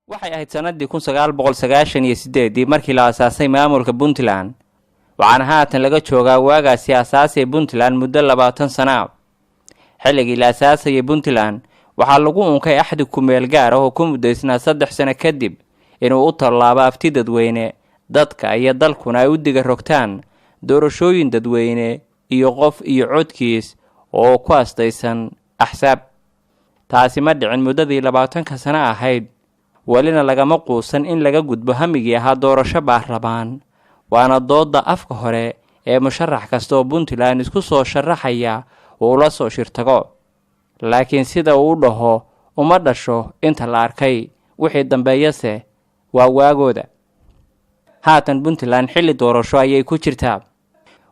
waxay ahayd sanadii 1998 markii la aasaasay maamulka Puntland waxaana haatan laga joogaa waagaasi aasaasay Puntland muddo 20 sano xilligii la aasaasay Puntland waxaa lagu unkay axdi ku meel gaar ah oo ku mudaysnaa 3 sano kadib inuu u tallaabo afti dadweyne dadka iyo dalkuna ay u diga rogtaan doorashooyin dadweyne iyo qof iyo codkiis oo ku astaysan axsaab taasi ma dhicin muddadii 20 sano ahayd walina lagama quusan in laga gudbo hamigii ahaa doorasho baarlamaan waana dooda afka hore ee musharax kasta oo Puntland isku soo sharaxaya oo la soo shirtago laakiin sida uu dhaho uma dhasho inta la arkay wixii dambeeyase waa waagooda haatan Puntland xilli doorasho ayay ku jirtaa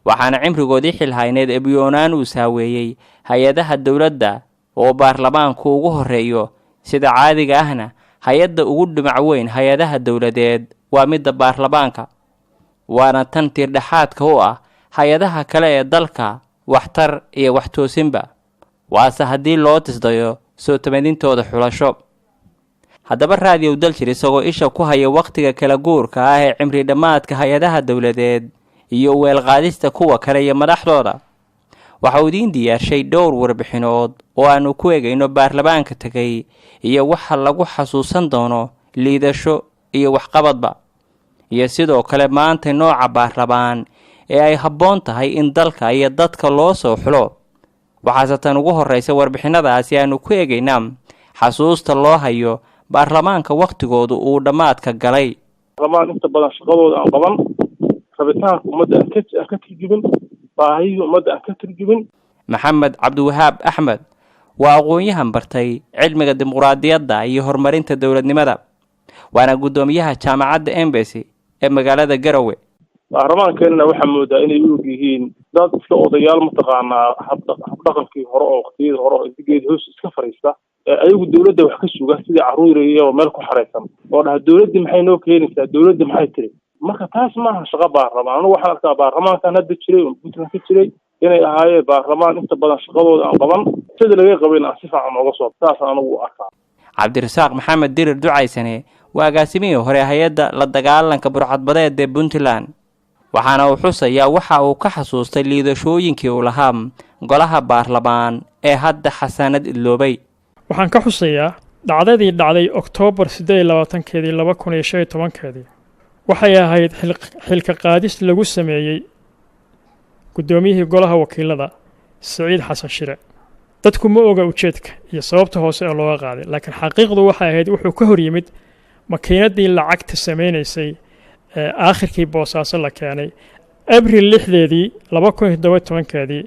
waxaana cimrigoodii xilhayneed ee Buyoonaan uu saaweeyay hay'adaha dawladda oo baarlamaanku ugu horeeyo sida caadiga ahna hay'adda ugu dhimac weyn hay'adaha dawladeed waa midda baarlamaanka waana tan tir dhaxaadka u ah hay'adaha kale ee dalka waxtar iyo wax toosinba waase haddii loo tisdayo soo tamadintooda xulasho haddaba raadiyo daljir isagoo isha ku haya waqtiga kala guurka ah ee cimri dhamaadka hay'adaha dawladeed iyo weelqaadista kuwa kale iyo madaxdooda waxa uu diin diyaarshay dhowr warbixinood oo aanu ku eegayno baarlamaanka tagay iyo waxa lagu xasuusan doono liidasho iyo waxqabadba iyo sidoo kale maanta nooca baarlamaan ee ay habboon tahay in dalka iyo dadka loo soo xulo waxaase tan ugu horeysa warbixinadaasi aanu ku eegaynaa xasuusta loo hayo baarlamaanka waqtigoodu uu dhamaadka galay baarlamaan inta badan shaqadooda aan qaban rabitaanka ummadda aan ka tirjibin baahida ummadda aan ka tirjibin maxamed cabdiwahaab axmed waa aqoon-yahan bartay cilmiga dimuqraadiyadda iyo horumarinta dawladnimada waana gudoomiyaha jaamacadda Embassy ee magaalada Garowe baarlamaankeena waxaa moodaa inay u yihiin dad iska odayaal mataqaanaa habdhaqankii hore oo waqtiyada hore oo intigeed hoos iska fariista ayagu dawladda wax ka suga sidii caruur iyo meel ku xareysan oo dhaha dawladda maxay noo keenaysaa dawladda maxay tiri marka taas maaha shaqo baarlamaan anigu waxaan arkaa baarlamaankan hadda jiray oo Puntland ka jiray inay ahaayeen baarlamaan inta badan shaqadooda aan qaban sida laga qaban aan si fiican uga soo taas anigu arkaa cabdirasaaq maxamed dirir ducaysane waa agaasimihii hore hay'adda la dagaalanka burcadbadeed ee Puntland waxaana uu xusayaa waxa uu ka xasuustay liidashooyinkii uu lahaa golaha baarlamaan ee hadda xasaanad idloobay waxaan ka xusayaa dhacdadii dhacday Oktoobar 28 2015 waxay ahayd xilka qaadis lagu sameeyay gudoomiyihii golaha wakiilada Saciid Xasan Shire dadku ma oga ujeedka iyo sababta hoose ee looga qaaday laakiin xaqiiqdu waxay ahayd wuxuu ka hor yimid makiinadii lacagta sameeynayay aakhirkii boosaaso la keenay Abriil 6 2017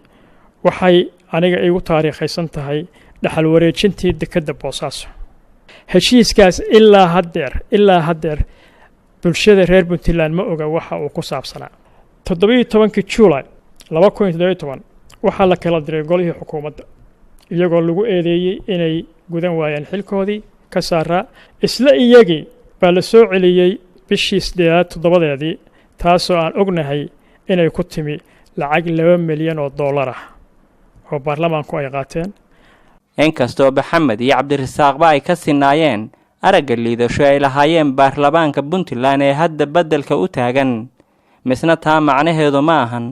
waxay aniga igu taariikhaysan tahay dhaxal wareejintii dekada boosaaso heshiiskaas ilaa haddeer bulshada reer Puntland ma oga waxa uu ku saabsanaa 17 July 2017 waxa la kala diray golihii xukuumadda iyagoo lagu eedeeyay inay gudan waayeen xilkoodii ka saaraa isla iyagii baa la soo celiyay bishii 7 taasoo aan ognahay inay ku timi lacag $2 milyan oo baarlamaanku ay qaateen inkastoo Maxamed iyo Cabdirasaaqba ay ka sinaayeen aragga liidasho ay lahaayeen baarlamaanka Puntland ee hadda beddelka u taagan misna taa macnaheedu ma ahan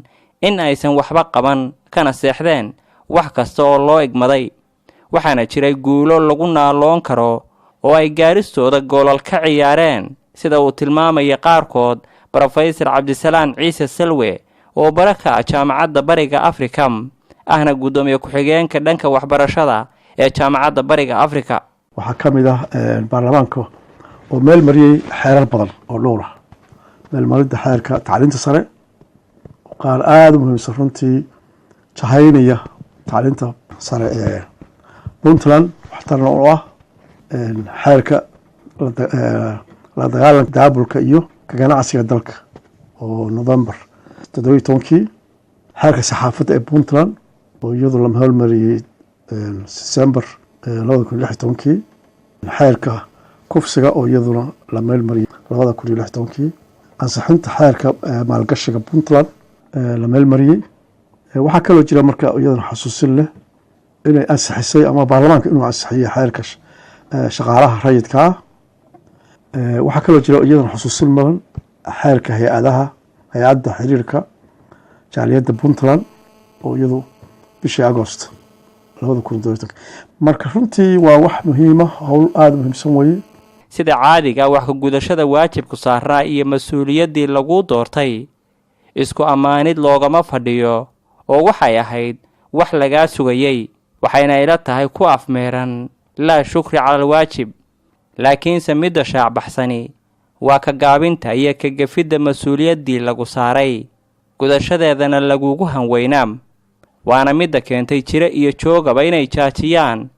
in aysan waxba qaban kana seexdeen wax kasta oo loo igmaday waxaana jiray guulo lagu naaloon karo oo ay gaaristooda goolal ka ciyaareen sida uu tilmaamay qaarkood Professor Cabdisalaan Ciise Salwe oo baraka jaamacadda Bariga Afrika ahna gudoomiye ku-xigeenka dhanka waxbarashada ee jaamacadda Bariga Afrika waxa kamid ah baarlamaanka oo meel mariyay xeerar badan oo dhowr ah meel marinta xeerka tacliinta sare qaar aad u muhiimsan runtii tahaynaya tacliinta sare ee Puntland waxtarna u ah xeerka la dagaalanka daabulka iyo ka ganacsiga dalka oo November 17 xeerka saxaafadda ee Puntland oo iyadoo la hawlmariyay December 2016 xeerka kufsiga oo iyaduna la meel mariyay 2016 ansixinta xeerka maalgashiga Puntland la meel mariyay waxa kale oo jira marka iyaduna xasuusin leh inay ansixisay ama baarlamaanka inuu ansixiyay xeerka shaqaalaha rayidka waxaa kaloo jira iyadana xusuusin mudan xeerka hay-adda xiriirka jaaliyadda puntland oo iyadu bishii agost 2020 marka runtii waa wax muhiima howl aada muhiimsan weye sida caadiga wax ka gudashada waajibku saaraa iyo mas-uuliyaddii lagu doortay isku ammaanid loogama fadhiyo oo waxay ahayd wax lagaa sugayey waxayna ila tahay ku afmeeran laa shukri cala alwaajib laakiinse midda shaacbaxsani waa ka gaabinta iyo ka gefidda mas-uuliyaddii lagu saaray gudashadeedana lagugu hanweynaam waana midda keentay jiro iyo joogaba inay jaajiyaan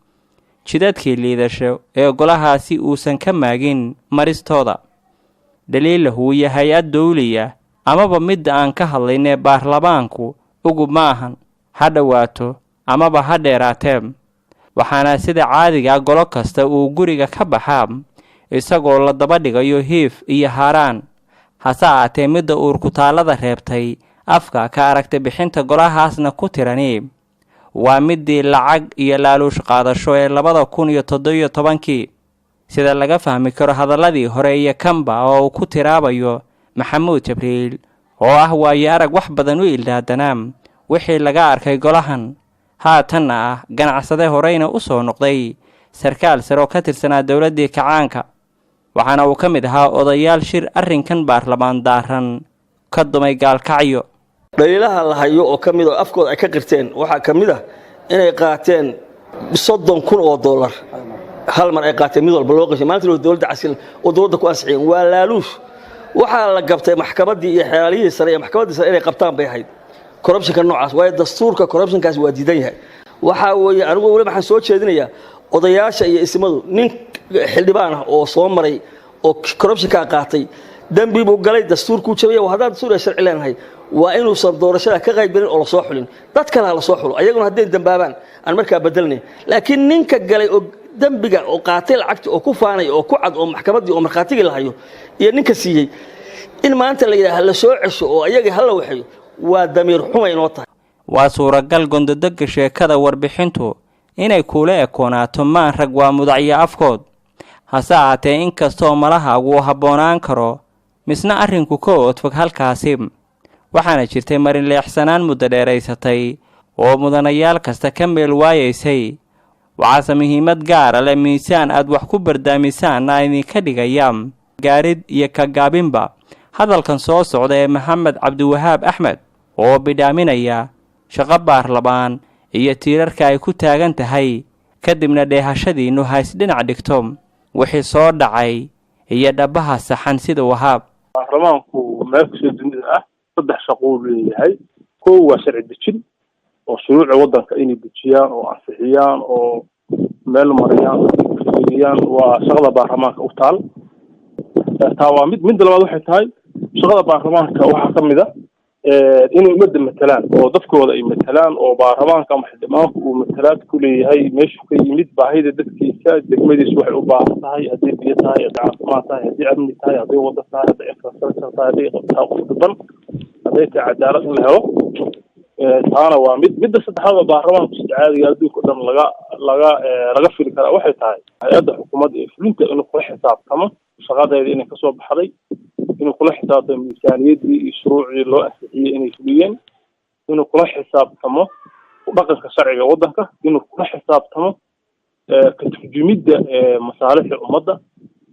jidadkii liidasho ee golahaasi uusan ka maagin maristooda dhaliilahu uu yahay hay-ad dawliya amaba midda aan ka hadlaynee baarlamaanku ugub ma ahan ha dhowaato amaba ha dheeraatee waxaana sida caadiga golo kasta uu guriga ka baxaa isagoo la daba dhigayo hiif iyo haaraan hase aatee midda uurkutaallada reebtay afka ka aragtay bixinta golahaasna ku tirani waa midii lacag iyo laaluush qaadasho ee 2017 sida laga fahmi karo hadalladii hore iyo kanba oo uu ku tiraabayo maxamuud jibriil oo ah waayo arag wax badan u ildaadanaam wixii laga arkay golahan haatanna ah ganacsade horeyna u soo noqday sarkaal sare oo ka tirsanaa dowladdii kacaanka waxaana uu ka mid ahaa odayaal shir arrinkan baarlamaan daaran ka dumay gaalkacyo dhaliilaha la hayo oo ka mid oo afkooda ay ka qirteen waxaa ka mid ah inay qaateen $30,000 hal mar ay qaateen mid walba loo qashay maanta dowladda casil oo dowladda ku ansixiyeen waa laaluush waxaa la gabtay maxkamaddii iyo xeelaalihii sare iyo maxkamaddii sare inay qabtaan bay ahayd corruptionka noocaas waayo dastuurka corruptionkaas waa diidan yahay waxaa weeye anigu weli waxaan soo jeedinayaa odayaasha iyo ismadu nin xildhibaan ah oo soo maray oo corruptionka qaatay dambi buu galay dastuurku jabiyay haddaan dastuur sharci leenahay waa inuusan doorashada ka qaybgelin oo la soo xulin dad kale la soo xulo ayaguna hadday dambaabaan aan markaa bedelnay laakiin ninka galay oo dambiga oo qaatay lacagta oo ku faanay oo ku cad oo maxkamaddii oo markhaatiga la hayo iyo ninka siiyey in maanta la yidhaaha la soo cesho oo ayaga hala waxeeyo waa damiir xumay noo tahay waa suuragal gondodogga sheekada warbixintu inay kuula ekoonaato maan rag waa mudacyo afkood hase ahaatee inkastoo malahaagu uu habboonaan karo misna arrinku ka oodfog halkaasi waxaana jirtay marin leexsanaan muddo dheeraysatay oo mudanayaal kasta ka meel waayaysay waxaase muhiimad gaara leh miisaan aad wax ku bardaamisaanna idinka dhigaya gaarid iyo ka gaabinba hadalkan soo socda ee maxamed cabdiwahaab axmed oo bidhaaminaya shaqo baarlamaan iyo tiirarka ay ku taagan tahay kadibna dheehashadiinnu hays dhinac dhigto wixii soo dhacay iyo dhabaha saxan sida wahaab baarlamaanku meel kastoo dunida ah 3 shaqo uu leeyahay kow waa sharci dejin oo shuruucda waddanka inay dejiyaan oo ansixiyaan oo meel mariyaan oo fuliyaan waa shaqada baarlamaanka u taal taa waa mid labaad waxay tahay shaqada baarlamaanka waxaa ka mid ah inay ummadda matalaan oo dadkooda ay matalaan oo baarlamaanka ama xildhibaanku uu matalaad ku leeyahay meeshu ka yimid baahida dadkiisa degmadiisu waxay u baahan tahay haddii biyo tahay haddii caafimaad tahay haddii amni tahay haddii waddo tahay haddii infrastructure tahay haddii qabtaa qof dhiban hadday tahay cadaalad in la helo taana waa midda saddexaad oo baarlamaanku sida caadiga adduunka o dhan laga fili karaa waxay tahay hay-adda xukuumadda ee fulinta inuu kula xisaabtamo shaqadeeda inay kasoo baxday inuu kula xisaabtamo miisaaniyaddii iyo shuruucdii loo ansixiyey inay fuliyeen inuu kula xisaabtamo dhaqanka sharciga waddanka inuu kula xisaabtamo ka turjumidda masaalixda ummadda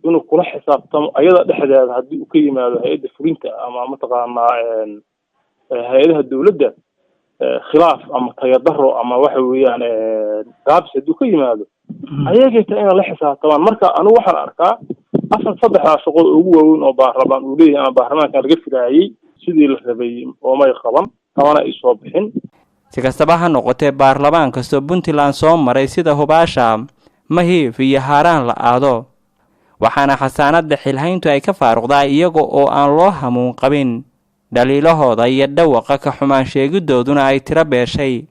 inuu kula xisaabtamo ayada dhexdeeda haddii uu ka yimaado hay-adda fulinta ama mataqaanaa hay-adaha dowladda khilaaf ama tayadaro ama waxa weeyaan gaabis hadduu ka yimaado ayagay tahay inay la xisaabtamaan marka anigu waxaan arkaa saddexdaa shaqo ugu waaweyn oo baarlamaan uu leeyahay ama baarlamaanka laga filaayay sidii la rabay oo may qaban kamana ay soo bixin si kastaba ha noqotee baarlamaan kastoo puntland soo maray sida hubaasha mahiif iyo haaraan la aado waxaana xasaanadda xilhayntu ay ka faaruqdaa iyaga oo aan loo hamuun qabin dhaliilahooda iyo dhawaqa ka xumaan sheegidooduna ay tiro beeshay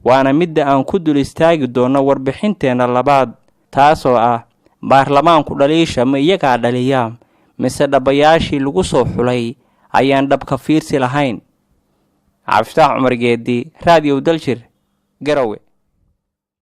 waana midda aan ku dul istaagi doonno warbixinteenna labaad taasoo ah baarlamaanku dhaliisha ma iyagaa dhaliya mise dhabayaashii lagu soo xulay ayaan dhabka fiirsi lahayn cabdifitaax cumar geedi raadiyo daljir garowe